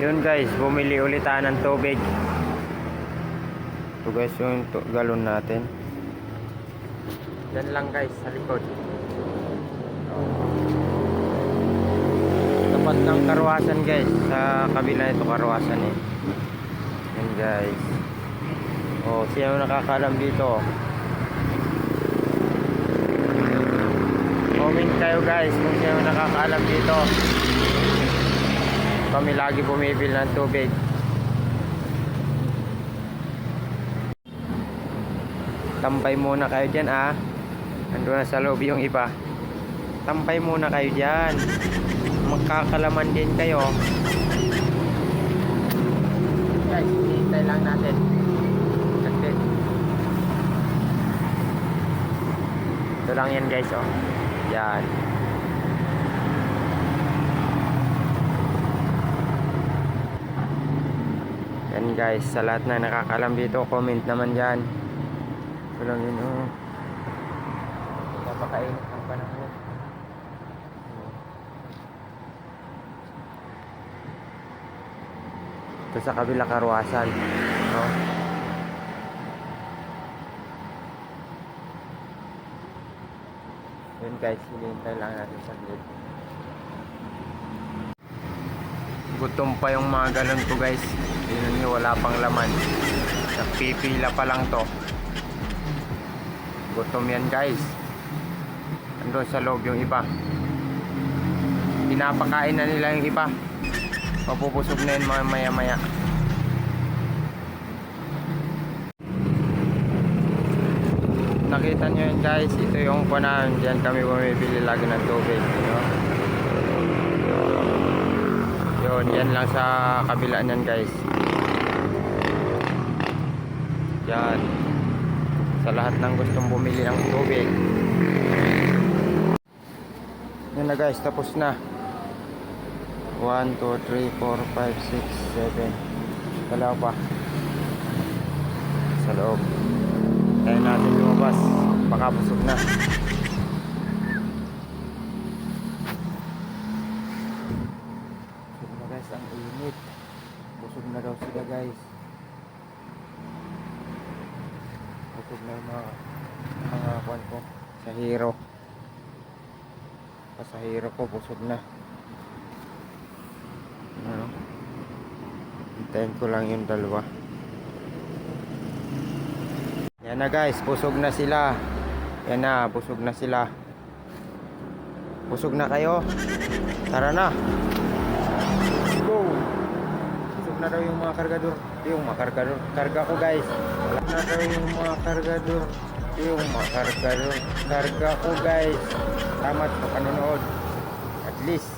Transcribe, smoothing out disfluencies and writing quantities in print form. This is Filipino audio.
Yun guys, bumili ulit tayo ng tubig. Ito guys yung galon natin. Yan lang guys sa likod. Tapat ng karwasan guys. Sa kabila ito karwasan eh. Yan guys. Oh, sino nakakalam dito? Comment kayo guys kung sino nakakaalam dito. Kami lagi bumibili ng tubig. Tampay muna kayo dyan ah. Nandun na sa loob yung iba. Tampay muna kayo dyan. Magkakalaman din kayo. Guys, hinihintay lang natin. Kasi ito lang yan guys oh. Yan. Yan guys, sa lahat na nakakalam dito, comment naman dyan. Ito lang yun oh. Napakainit ng panahon. Ito sa kabila karwasan no? Yun guys, hinihintay lang natin sa grid. Gutom pa yung mga galon ko guys. Tingnan nyo, wala pang laman. Nagpipila pa lang to. Gutom yan guys. Andun sa loob yung iba. Pinapakain na nila yung iba. Mapupusog na yun mga maya maya. Nakita nyo yun guys. Ito yung kunan. Diyan kami bumibili lagi ng tubig, you know? Yun, yan lang sa kabila nyan guys. Yan. Sa lahat ng gustong bumili ng tubig. Yan na guys, tapos na. 1, 2, 3, 4, 5, 6, 7. Dalawa pa. Sa loob. Kaya natin lumabas. Baka busog na. Guys, ang init. Busog na daw sila guys. Busog na yung mga kwan ko. Pasahero ko busog na. Ano? Hintayin ko lang yung dalawa. Yan na guys, busog na sila. Yan na, busog na sila. Busog na kayo. Tara na. Go. Busog na daw yung mga kargador. Yung mga kargador. Karga ko guys. Busog na daw yung mga kargador. Yung mga kargador. Karga ko guys. Salamat sa panonood. At least